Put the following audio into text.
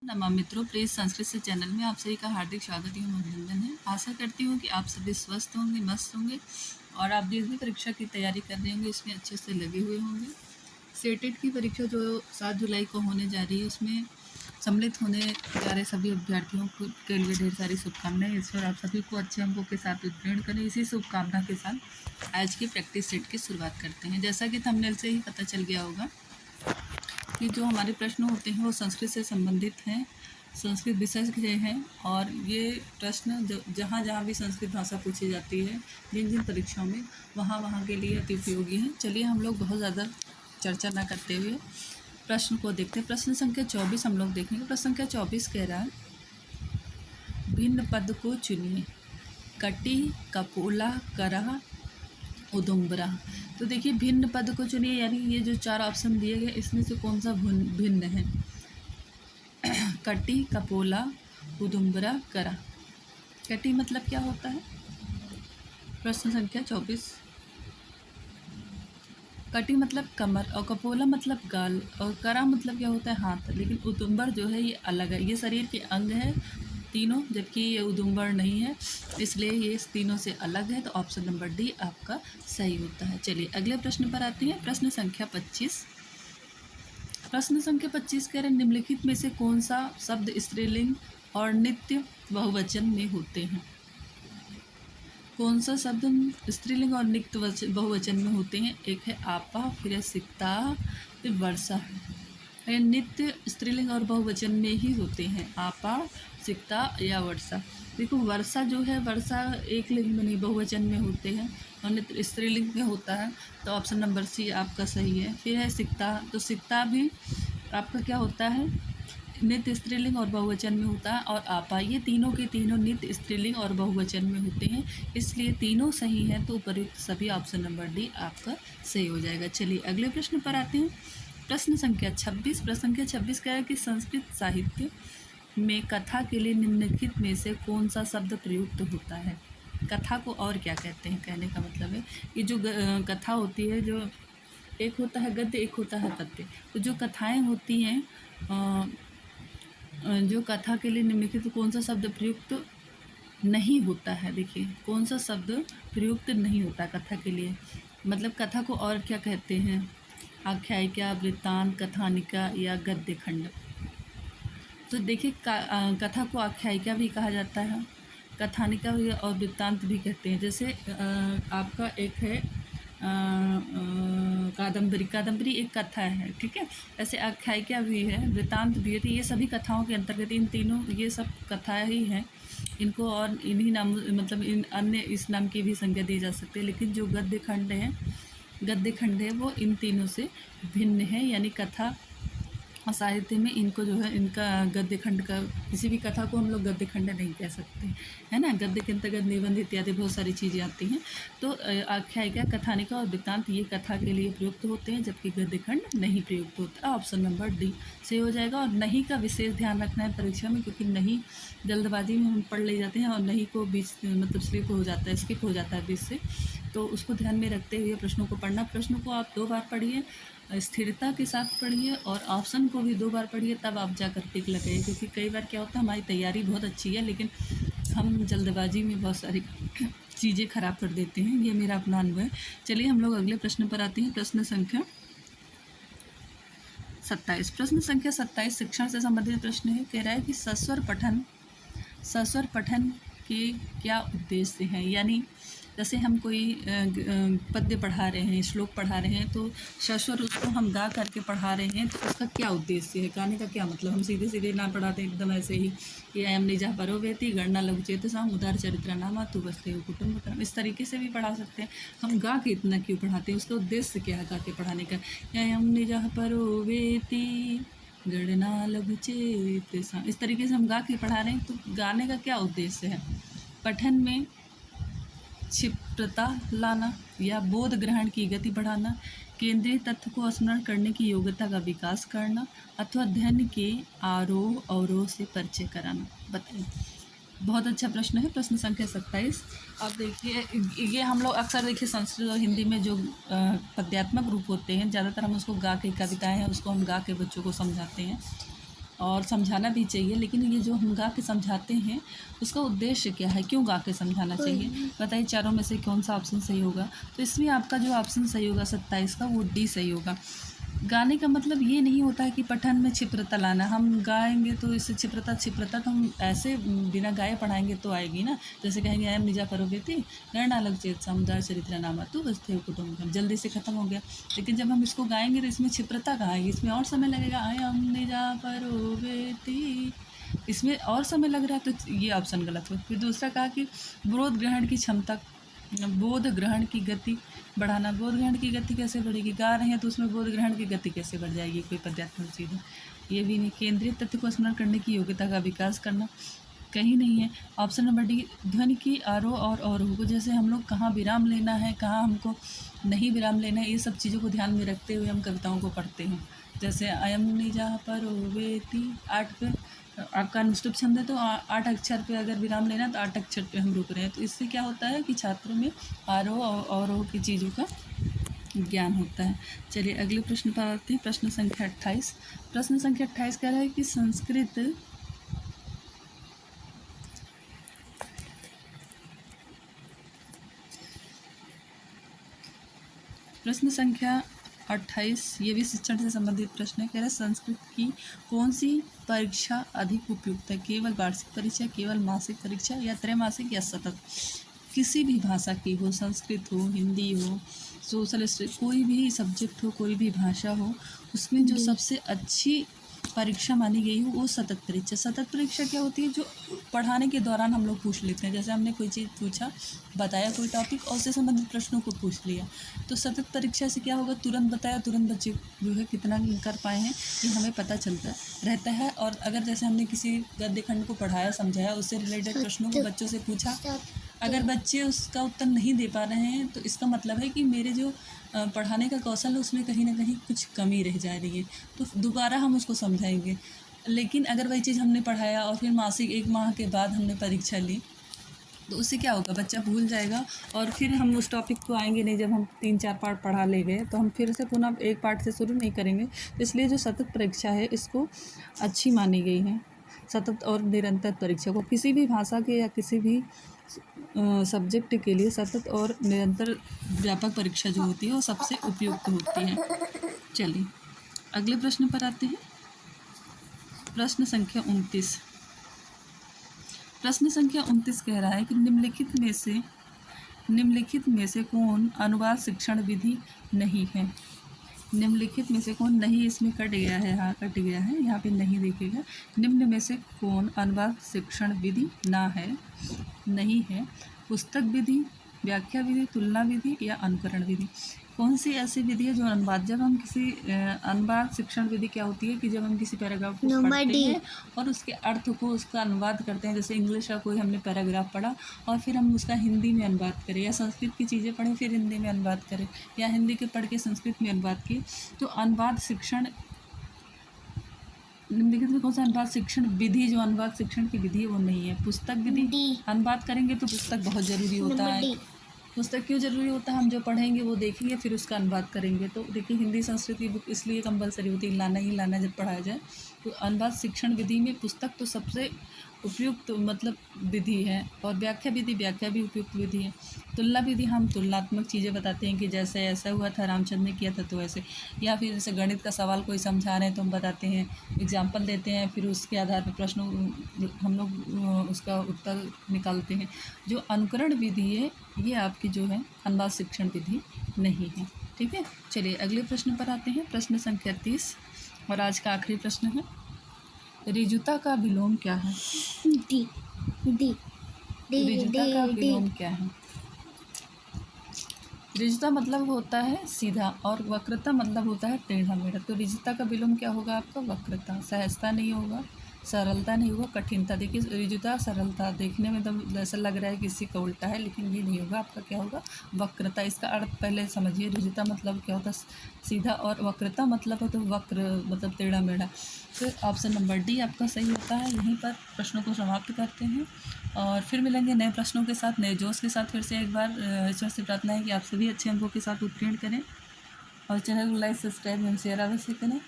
नमः मित्रों, प्लीज़ संस्कृत से चैनल में आप सभी का हार्दिक स्वागत एवं अभिनंदन है। आशा करती हूँ कि आप सभी स्वस्थ होंगे, मस्त होंगे और आप जिस भी परीक्षा की तैयारी कर रहे होंगे उसमें अच्छे से लगे हुए होंगे। सेटेट की परीक्षा जो 7 जुलाई को होने जा रही है उसमें सम्मिलित होने जा रहे सभी अभ्यर्थियों के लिए ढेर सारी शुभकामनाएं। ईश्वर आप सभी को अच्छे अंकों के साथ उत्तीर्ण करें। इसी शुभकामना के साथ आज की प्रैक्टिस सेट की शुरुआत करते हैं। जैसा कि थंबनेल से ही पता चल गया होगा कि जो हमारे प्रश्न होते हैं वो संस्कृत से संबंधित हैं, संस्कृत विषय के हैं और ये प्रश्न जहाँ जहाँ भी संस्कृत भाषा पूछी जाती है जिन जिन परीक्षाओं में वहाँ के लिए अति उपयोगी हैं। चलिए हम लोग बहुत ज़्यादा चर्चा ना करते हुए प्रश्न को देखते हैं। प्रश्न संख्या 24 हम लोग देखेंगे। प्रश्न संख्या 24 कह रहा है, भिन्न पद को चुनिए। कटी, कपोला, करह, उदुम्बरा। तो देखिए भिन्न पद को चुनिए, यानी ये जो 4 ऑप्शन दिए गए इसमें से कौन सा भिन्न है। कटी, कपोला, उदुम्बरा, करा। कटी मतलब क्या होता है? प्रश्न संख्या 24। कटी मतलब कमर और कपोला मतलब गाल और करा मतलब क्या होता है? हाथ। लेकिन उदुम्बर जो है ये अलग है, ये शरीर के अंग है तीनों, जबकि ये उदुम्बर नहीं है, इसलिए ये इस तीनों से अलग है। तो ऑप्शन नंबर डी आपका सही होता है। चलिए अगले प्रश्न पर आते हैं। प्रश्न संख्या 25। प्रश्न संख्या 25 कह रहे हैं, निम्नलिखित में से कौन सा शब्द स्त्रीलिंग और नित्य बहुवचन में होते हैं? कौन सा शब्द स्त्रीलिंग और नित्य बहुवचन में होते हैं? एक है आपा, फिर है सिक्ता, फिर वर्षा। ये नित्य स्त्रीलिंग और बहुवचन में ही होते हैं, आपा, सिक्ता या वर्षा। देखो वर्षा जो है, वर्षा एक लिंग में नहीं बहुवचन में होते हैं और नित्य स्त्रीलिंग में होता है, तो ऑप्शन नंबर सी आपका सही है। फिर है सिक्ता, तो सिक्ता भी आपका क्या होता है? नित्य स्त्रीलिंग और बहुवचन में होता है। और आपा, ये तीनों के तीनों नित्य स्त्रीलिंग और बहुवचन में होते हैं, इसलिए तीनों सही हैं। तो उपयुक्त सभी ऑप्शन नंबर डी आपका सही हो जाएगा। चलिए अगले प्रश्न पर आते हैं। प्रश्न संख्या 26। प्रश्न संख्या 26 कह रहा है कि संस्कृत साहित्य में कथा के लिए निम्नलिखित में से कौन सा शब्द प्रयुक्त होता है? कथा को और क्या कहते हैं? कहने का मतलब है कि जो कथा होती है, जो एक होता है गद्य, एक होता है पद्य। तो जो कथाएं होती हैं, जो कथा के लिए निम्नलिखित कौन सा शब्द प्रयुक्त नहीं होता है? देखिए कौन सा शब्द प्रयुक्त नहीं होता कथा के लिए, मतलब कथा को और क्या कहते हैं? आख्यायिका, वृत्तांत, कथानिका या गद्य खंड। तो देखिए कथा को आख्यायिका भी कहा जाता है, कथानिका भी और वृत्तांत भी कहते हैं। जैसे आपका एक है कादम्बरी। कादम्बरी एक कथा है, ठीक है। ऐसे आख्यायिका भी है, वृत्तांत भी है। तो ये सभी कथाओं के अंतर्गत इन तीनों, ये सब कथा ही हैं। इनको और इन्हीं नाम, मतलब इन अन्य इस नाम की भी संज्ञा दी जा सकती है। लेकिन जो गद्य खंड है वो इन तीनों से भिन्न है, यानी कथा साहित्य में इनको जो है, इनका गद्य खंड का, किसी भी कथा को हम लोग गद्य खंड नहीं कह सकते, है ना। गद्य के अंतर्गत निबंध इत्यादि बहुत सारी चीज़ें आती हैं। तो आख्यायिका, कथानिका और वृत्तांत ये कथा के लिए प्रयुक्त होते हैं, जबकि गद्य खंड नहीं प्रयुक्त होता। ऑप्शन नंबर डी से हो जाएगा। और नहीं का विशेष ध्यान रखना है परीक्षा में, क्योंकि नहीं जल्दबाजी में हम पढ़ ले जाते हैं और नहीं को बीच मतलब स्लिप हो जाता है, स्किप हो जाता है बीच से। तो उसको ध्यान में रखते हुए प्रश्नों को पढ़ना। प्रश्नों को आप 2 बार पढ़िए, स्थिरता के साथ पढ़िए और ऑप्शन को भी 2 बार पढ़िए, तब आप जा कर टिक लगाइए। क्योंकि कई बार क्या होता है, हमारी तैयारी बहुत अच्छी है लेकिन हम जल्दबाजी में बहुत सारी चीज़ें खराब कर देते हैं। ये मेरा अपना अनुभव है। चलिए हम लोग अगले प्रश्न पर आते हैं। प्रश्न संख्या 27। प्रश्न संख्या 27 शिक्षण से संबंधित प्रश्न है। कह रहा है कि सस्वर पठन के क्या उद्देश्य हैं? यानी जैसे हम कोई पद्य पढ़ा रहे हैं, श्लोक पढ़ा रहे हैं, तो सस्वर उसको हम गा करके पढ़ा रहे हैं, तो उसका क्या उद्देश्य है? गाने का क्या मतलब? हम सीधे सीधे ना पढ़ाते एकदम ऐसे ही कि अयम निजा परो वेति गणना लघु चेतसाम उदार चरित्र नामा तु बस्ते हो कुटुम्बकम, इस तरीके से भी पढ़ा सकते हैं। हम गा के इतना क्यों पढ़ाते हैं? उसका उद्देश्य क्या है गा के पढ़ाने का? अयम निजा परो वेति गणना लघु चेतसाम, इस तरीके से हम गा के पढ़ा रहे हैं, तो गाने का क्या उद्देश्य है? पठन में क्षिप्रता लाना या बोध ग्रहण की गति बढ़ाना, केंद्रीय तत्व को स्मरण करने की योग्यता का विकास करना, अथवा अध्ययन के आरोह अवरोह से परिचय कराना। बताइए। बहुत अच्छा प्रश्न है। प्रश्न संख्या 27। अब देखिए, ये हम लोग अक्सर देखिए संस्कृत और हिंदी में जो पद्यात्मक रूप होते हैं, ज़्यादातर हम उसको गा के, कविताएँ हैं उसको हम गा के बच्चों को समझाते हैं। और समझाना भी चाहिए, लेकिन ये जो हम गा के समझाते हैं उसका उद्देश्य क्या है, क्यों गा के समझाना चाहिए, बताइए चारों में से कौन सा ऑप्शन सही होगा। तो इसमें आपका जो ऑप्शन सही होगा 27 का, वो डी सही होगा। गाने का मतलब ये नहीं होता है कि पठन में क्षिप्रता लाना, हम गाएंगे तो इससे क्षिप्रता तो हम ऐसे बिना गाए पढ़ाएंगे तो आएगी ना। जैसे कहेंगे अयम निजा परोवेति गणनालक चेत समुदाय चरित्र नामा तो बस्ते कुटुंब, जल्दी से ख़त्म हो गया। लेकिन जब हम इसको गाएंगे तो इसमें क्षिप्रता कहाँ आएगी, इसमें और समय लगेगा। अयम निजा परोवेति, इसमें और समय लग रहा है, तो ये ऑप्शन गलत हो। फिर दूसरा कहा कि बोध ग्रहण की क्षमता, बोध ग्रहण की गति बढ़ाना, बोध ग्रहण की गति कैसे बढ़ेगी, गा रहे हैं तो उसमें बोध ग्रहण की गति कैसे बढ़ जाएगी, कोई पद्यात्मक चीज़ है, ये भी नहीं। केंद्रीय तथ्य को स्मरण करने की योग्यता का विकास करना, कहीं नहीं है। ऑप्शन नंबर डी, ध्वनि की आरोह और अवरोह को, जैसे हम लोग कहाँ विराम लेना है, कहाँ हमको नहीं विराम लेना है, ये सब चीज़ों को ध्यान में रखते हुए हम कविताओं को पढ़ते हैं। जैसे अयम निजा परोवेति 8 पे आपका अनुष्टुप छंद है, तो 8 अक्षर पे अगर विराम लेना तो 8 अक्षर पे हम रुक रहे हैं। तो इससे क्या होता है कि छात्रों में आरोह और अवरोह की चीज़ों का ज्ञान होता है। चलिए अगले प्रश्न पर आते हैं, प्रश्न संख्या 28। प्रश्न संख्या 28 कह रहा है कि संस्कृत प्रश्न संख्या 28 ये भी शिक्षण से संबंधित प्रश्न है। कह रहा है संस्कृत की कौन सी परीक्षा अधिक उपयुक्त है, केवल वार्षिक परीक्षा, केवल मासिक परीक्षा, या त्रैमासिक, या सतत। किसी भी भाषा की हो, संस्कृत हो, हिंदी हो, सोशल स्टडी, कोई भी सब्जेक्ट हो, कोई भी भाषा हो, उसमें जो सबसे अच्छी परीक्षा मानी गई हो वो सतत परीक्षा। सतत परीक्षा क्या होती है, जो पढ़ाने के दौरान हम लोग पूछ लेते हैं। जैसे हमने कोई चीज़ पूछा, बताया कोई टॉपिक और उससे संबंधित प्रश्नों को पूछ लिया, तो सतत परीक्षा से क्या होगा, तुरंत बताया, तुरंत बच्चे जो है कितना कर पाए हैं ये हमें पता चलता रहता है। और अगर जैसे हमने किसी गद्य खंड को पढ़ाया, समझाया, उससे रिलेटेड प्रश्नों को बच्चों से पूछा, अगर बच्चे उसका उत्तर नहीं दे पा रहे हैं तो इसका मतलब है कि मेरे जो पढ़ाने का कौशल है उसमें कहीं ना कहीं कुछ कमी रह जा रही है, तो दोबारा हम उसको समझाएंगे। लेकिन अगर वही चीज़ हमने पढ़ाया और फिर मासिक 1 माह के बाद हमने परीक्षा ली, तो उससे क्या होगा, बच्चा भूल जाएगा और फिर हम उस टॉपिक को आएंगे नहीं। जब हम 3-4 पार्ट पढ़ा ले गए तो हम फिर से पुनः एक पार्ट से शुरू नहीं करेंगे। तो इसलिए जो सतत परीक्षा है इसको अच्छी मानी गई है। सतत और निरंतर परीक्षा को किसी भी भाषा के या किसी भी सब्जेक्ट के लिए सतत और निरंतर व्यापक परीक्षा जो होती है वो सबसे उपयुक्त होती है। चलिए अगले प्रश्न पर आते हैं, प्रश्न संख्या 29। प्रश्न संख्या 29 कह रहा है कि निम्नलिखित में से कौन अनुवाद शिक्षण विधि नहीं है। निम्नलिखित में से कौन, नहीं इसमें कट गया है, हाँ कट गया है, यहाँ पे नहीं देखिएगा। निम्न में से कौन अनुवाद शिक्षण विधि ना है, नहीं है, पुस्तक विधि, व्याख्या विधि, तुलना विधि, या अनुकरण विधि। कौन सी ऐसी विधि है जो अनुवाद, जब हम किसी अनुवाद शिक्षण विधि क्या होती है कि जब हम किसी पैराग्राफ को पढ़ते हैं और उसके अर्थ को उसका अनुवाद करते हैं। जैसे इंग्लिश का कोई हमने पैराग्राफ पढ़ा और फिर हम उसका हिंदी में अनुवाद करें, या संस्कृत की चीज़ें पढ़ें फिर हिंदी में अनुवाद करें, या हिंदी के पढ़ के संस्कृत में अनुवाद किए, तो अनुवाद शिक्षण निम्नलिखित में कौन सा अनुवाद शिक्षण विधि, जो अनुवाद शिक्षण की विधि है वो नहीं है। पुस्तक विधि, अनुवाद करेंगे तो पुस्तक बहुत ज़रूरी होता है। पुस्तक क्यों ज़रूरी होता है, हम जो पढ़ेंगे वो देखेंगे फिर उसका अनुवाद करेंगे। तो देखिए हिंदी संस्कृत की बुक इसलिए कंपलसरी होती है, लाना ही लाना जब पढ़ाया जाए। तो अनुवाद शिक्षण विधि में पुस्तक तो सबसे उपयुक्त मतलब विधि है, और व्याख्या भी उपयुक्त विधि है। तुलना विधि हम तुलनात्मक चीज़ें बताते हैं कि जैसे ऐसा हुआ था, रामचंद्र ने किया था तो ऐसे, या फिर जैसे गणित का सवाल कोई समझा रहे हैं तो हम बताते हैं, एग्जाम्पल देते हैं, फिर उसके आधार पर प्रश्न हम लोग उसका उत्तर निकालते हैं। जो अनुकरण विधि है ये आपकी जो है अनुवाद शिक्षण विधि नहीं है। ठीक है, चलिए अगले प्रश्न पर आते हैं, प्रश्न संख्या 30 और आज का आखिरी प्रश्न है, ऋजुता का विलोम क्या है। ऋजुता का विलोम क्या है। ऋजुता मतलब होता है सीधा और वक्रता मतलब होता है टेढ़ा मेढ़ा। तो ऋजुता का विलोम क्या होगा आपका, वक्रता। सहजता नहीं होगा, सरलता नहीं होगा, कठिनता। देखिए ऋजुता सरलता देखने में तो ऐसा लग रहा है कि इसी का उल्टा है, लेकिन ये नहीं होगा, आपका क्या होगा, वक्रता। इसका अर्थ पहले समझिए, ऋजुता मतलब क्या होता है सीधा, और वक्रता मतलब है तो वक्र मतलब टेढ़ा मेढ़ा। तो ऑप्शन नंबर डी आपका सही होता है। यहीं पर प्रश्नों को समाप्त करते हैं और फिर मिलेंगे नए प्रश्नों के साथ, नए जोश के साथ। फिर से एक बार ईश्वर से प्रार्थना है कि आप सभी अच्छे अंकों के साथ उत्तीर्ण करें और चैनल को लाइक, सब्सक्राइब एवं शेयर अवश्य करें।